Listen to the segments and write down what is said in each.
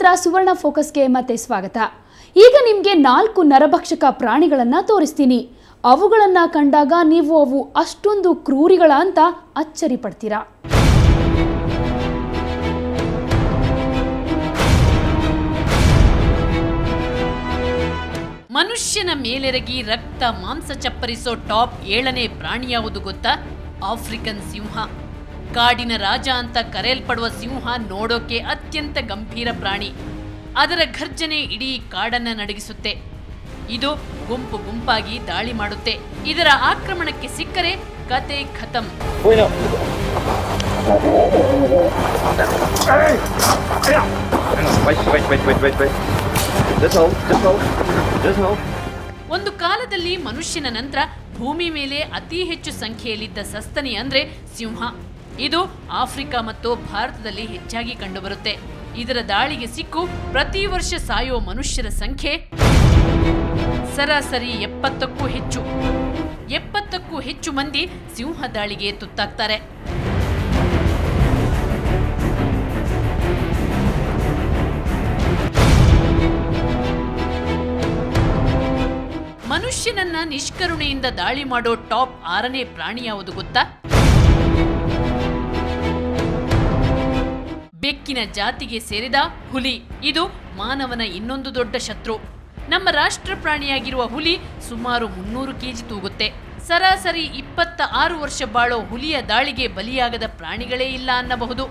ನಂತರ ಸುವರ್ಣ ಫೋಕಸ್ಗೆ ಮತ್ತೆ ಸ್ವಾಗತ. ಈಗ ನಿಮಗೆ 4 ನರಭಕ್ಷಕ ಪ್ರಾಣಿಗಳನ್ನು ತೋರಿಸ್ತೀನಿ. ಅವುಗಳನ್ನು ಕಂಡಾಗ ನೀವು ಅವು ಅಷ್ಟೊಂದು ಕ್ರೂರಿಗಳ ಅಂತ ಅಚ್ಚರಿ ಪಡ್ತೀರಾ. ಮನುಷ್ಯನ ಮೇಲೆರಗಿ ರಕ್ತ ಮಾಂಸ ಚಪ್ಪರಿಸೋ ಟಾಪ್ 7ನೇ ಪ್ರಾಣಿ ಯಾವುದು ಗೊತ್ತಾ? ಆಫ್ರಿಕನ್ ಸಿಂಹ. ಕಾಡಿನ ರಾಜ ಅಂತ ಕರೆಯಲ್ಪಡುವ ಸಿಂಹ ನೋಡೋಕೆ ಅತ್ಯಂತ ಗಂಭೀರ ಪ್ರಾಣಿ. ಅದರ ಘರ್ಜನೆ ಇಡೀ ಕಾಡನ್ನ ನಡಗಿಸುತ್ತೆ. ಇದು ಗುಂಪು ಗುಂಪಾಗಿ ದಾಳಿ ಮಾಡುತ್ತೆ. ಇದರ ಆಕ್ರಮಣಕ್ಕೆ ಸಿಕ್ಕರೆ ಕತೆ ಖತಮ್. ಒಂದು ಕಾಲದಲ್ಲಿ ಮನುಷ್ಯನ ನಂತರ ಭೂಮಿ ಮೇಲೆ ಅತಿ ಹೆಚ್ಚು ಸಂಖ್ಯೆಯಲ್ಲಿದ್ದ ಸಸ್ತನಿ ಅಂದ್ರೆ ಸಿಂಹ. ಇದು ಆಫ್ರಿಕಾ ಮತ್ತು ಭಾರತದಲ್ಲಿ ಹೆಚ್ಚಾಗಿ ಕಂಡುಬರುತ್ತೆ. ಇದರ ದಾಳಿಗೆ ಸಿಕ್ಕು ಪ್ರತಿ ವರ್ಷ ಸಾಯೋ ಮನುಷ್ಯರ ಸಂಖ್ಯೆ ಸರಾಸರಿ 70ಕ್ಕೂ ಹೆಚ್ಚು. 70ಕ್ಕೂ ಹೆಚ್ಚು ಮಂದಿ ಸಿಂಹ ದಾಳಿಗೆ ತುತ್ತಾಗ್ತಾರೆ. ಮನುಷ್ಯನನ್ನ ನಿಷ್ಕರುಣೆಯಿಂದ ದಾಳಿ ಮಾಡೋ ಟಾಪ್ 6ನೇ ಪ್ರಾಣಿ ಯಾವುದು ಗೊತ್ತಾ? ಬೆಕ್ಕಿನ ಜಾತಿಗೆ ಸೇರಿದ ಹುಲಿ. ಇದು ಮಾನವನ ಇನ್ನೊಂದು ದೊಡ್ಡ ಶತ್ರು. ನಮ್ಮ ರಾಷ್ಟ್ರ ಪ್ರಾಣಿಯಾಗಿರುವ ಹುಲಿ ಸುಮಾರು 300 ಕೆಜಿ ತೂಗುತ್ತೆ. ಸರಾಸರಿ 26 ವರ್ಷ ಬಾಳೋ ಹುಲಿಯ ದಾಳಿಗೆ ಬಲಿಯಾಗದ ಪ್ರಾಣಿಗಳೇ ಇಲ್ಲ ಅನ್ನಬಹುದು.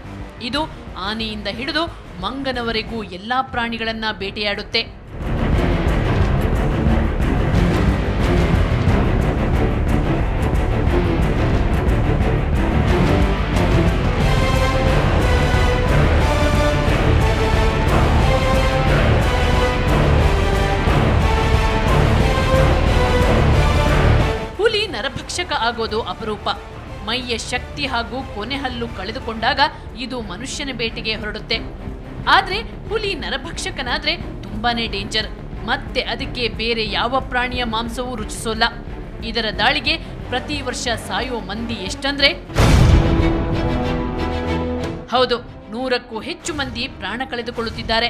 ಇದು ಆನೆಯಿಂದ ಹಿಡಿದು ಮಂಗನವರೆಗೂ ಎಲ್ಲಾ ಪ್ರಾಣಿಗಳನ್ನ ಬೇಟೆಯಾಡುತ್ತೆ. ನರಭಕ್ಷಕ ಆಗೋದು ಅಪರೂಪ. ಮೈಯ ಶಕ್ತಿ ಹಾಗೂ ಕೊನೆಹಲ್ಲು ಕಳೆದುಕೊಂಡಾಗ ಇದು ಮನುಷ್ಯನ ಬೇಟೆಗೆ ಹೊರಡುತ್ತೆ. ಆದ್ರೆ ಹುಲಿ ನರಭಕ್ಷಕನಾದ್ರೆ ತುಂಬಾನೇ ಡೇಂಜರ್. ಮತ್ತೆ ಅದಕ್ಕೆ ಬೇರೆ ಯಾವ ಪ್ರಾಣಿಯ ಮಾಂಸವೂ ರುಚಿಸೋಲ್ಲ. ಇದರ ದಾಳಿಗೆ ಪ್ರತಿ ವರ್ಷ ಸಾಯೋ ಮಂದಿ ಎಷ್ಟಂದ್ರೆ ಹೌದು, 100ಕ್ಕೂ ಹೆಚ್ಚು ಮಂದಿ ಪ್ರಾಣ ಕಳೆದುಕೊಳ್ಳುತ್ತಿದ್ದಾರೆ.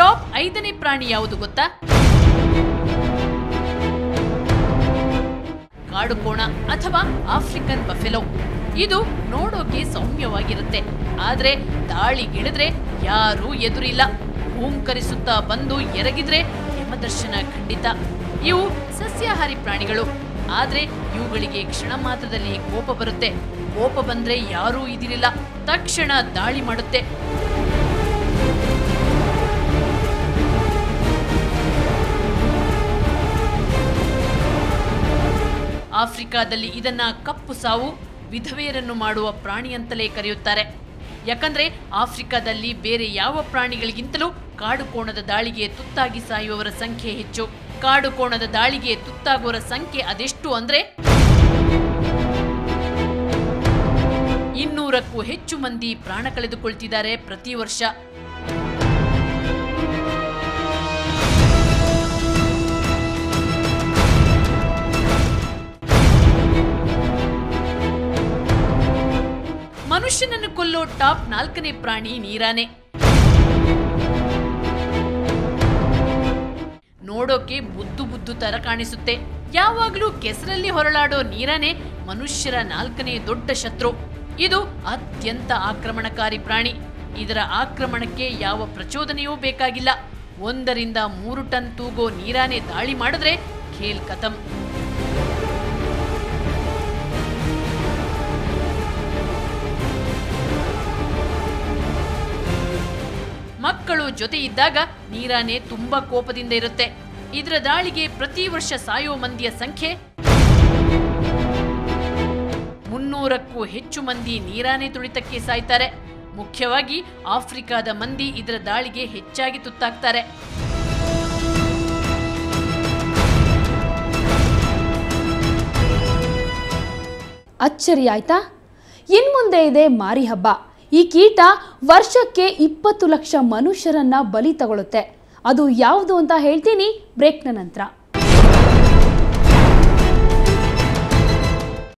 ಟಾಪ್ 5ನೇ ಪ್ರಾಣಿ ಯಾವುದು ಗೊತ್ತಾ? ಕಾಡುಕೋಣ ಅಥವಾ ಆಫ್ರಿಕನ್ ಬಫೆಲೋ. ಇದು ನೋಡೋಕೆ ಸೌಮ್ಯವಾಗಿರುತ್ತೆ. ಆದ್ರೆ ದಾಳಿಗಿಳಿದ್ರೆ ಯಾರೂ ಎದುರಿಲ್ಲ. ಹೂಂಕರಿಸುತ್ತಾ ಬಂದು ಎರಗಿದ್ರೆ ಯಮದರ್ಶನ ಖಂಡಿತ. ಇವು ಸಸ್ಯಾಹಾರಿ ಪ್ರಾಣಿಗಳು. ಆದ್ರೆ ಇವುಗಳಿಗೆ ಕ್ಷಣ ಮಾತ್ರದಲ್ಲಿ ಕೋಪ ಬರುತ್ತೆ. ಕೋಪ ಬಂದ್ರೆ ಯಾರೂ ಇದಿರಿಲ್ಲ, ತಕ್ಷಣ ದಾಳಿ ಮಾಡುತ್ತೆ. ಆಫ್ರಿಕಾದಲ್ಲಿ ಇದನ್ನ ಕಪ್ಪು ಸಾವು, ವಿಧವೆಯರನ್ನು ಮಾಡುವ ಪ್ರಾಣಿ ಅಂತಲೇ ಕರೆಯುತ್ತಾರೆ. ಯಾಕಂದ್ರೆ ಆಫ್ರಿಕಾದಲ್ಲಿ ಬೇರೆ ಯಾವ ಪ್ರಾಣಿಗಳಿಗಿಂತಲೂ ಕಾಡುಕೋಣದ ದಾಳಿಗೆ ತುತ್ತಾಗಿ ಸಾಯುವವರ ಸಂಖ್ಯೆ ಹೆಚ್ಚು. ಕಾಡುಕೋಣದ ದಾಳಿಗೆ ತುತ್ತಾಗುವವರ ಸಂಖ್ಯೆ ಅದೆಷ್ಟು ಅಂದ್ರೆ 200ಕ್ಕೂ ಹೆಚ್ಚು ಮಂದಿ ಪ್ರಾಣ ಕಳೆದುಕೊಳ್ತಿದ್ದಾರೆ ಪ್ರತಿ ವರ್ಷ. ಮನುಷ್ಯನನ್ನು ಕೊಲ್ಲೋ ಟಾಪ್ 4ನೇ ಪ್ರಾಣಿ ನೀರಾನೆ. ನೋಡೋಕೆ ಬುದ್ದು ತರ ಕಾಣಿಸುತ್ತೆ. ಯಾವಾಗಲೂ ಕೆಸರಲ್ಲಿ ಹೊರಳಾಡೋ ನೀರಾನೆ ಮನುಷ್ಯರ 4ನೇ ದೊಡ್ಡ ಶತ್ರು. ಇದು ಅತ್ಯಂತ ಆಕ್ರಮಣಕಾರಿ ಪ್ರಾಣಿ. ಇದರ ಆಕ್ರಮಣಕ್ಕೆ ಯಾವ ಪ್ರಚೋದನೆಯೂ ಬೇಕಾಗಿಲ್ಲ. 1 ರಿಂದ 3 ಟನ್ ತೂಗೋ ನೀರಾನೆ ದಾಳಿ ಮಾಡಿದ್ರೆ ಖೇಲ್ ಖತಮ್. ಮಕ್ಕಳು ಜೊತೆ ಇದ್ದಾಗ ನೀರಾನೆ ತುಂಬಾ ಕೋಪದಿಂದ ಇರುತ್ತೆ. ಇದರ ದಾಳಿಗೆ ಪ್ರತಿ ವರ್ಷ ಸಾಯೋ ಮಂದಿಯ ಸಂಖ್ಯೆ 300ಕ್ಕೂ ಹೆಚ್ಚು ಮಂದಿ ನೀರಾನೆ ತುಳಿತಕ್ಕೆ ಸಾಯ್ತಾರೆ. ಮುಖ್ಯವಾಗಿ ಆಫ್ರಿಕಾದ ಮಂದಿ ಇದರ ದಾಳಿಗೆ ಹೆಚ್ಚಾಗಿ ತುತ್ತಾಗ್ತಾರೆ. ಅಚ್ಚರಿ ಆಯ್ತಾ? ಇನ್ಮುಂದೆ ಇದೆ ಮಾರಿ ಹಬ್ಬ. ಈ ಕೀಟ ವರ್ಷಕ್ಕೆ 20 ಲಕ್ಷ ಮನುಷ್ಯರನ್ನ ಬಲಿ ತಗೊಳುತ್ತೆ. ಅದು ಯಾವುದು ಅಂತ ಹೇಳ್ತೀನಿ ಬ್ರೇಕ್ನ ನಂತರ.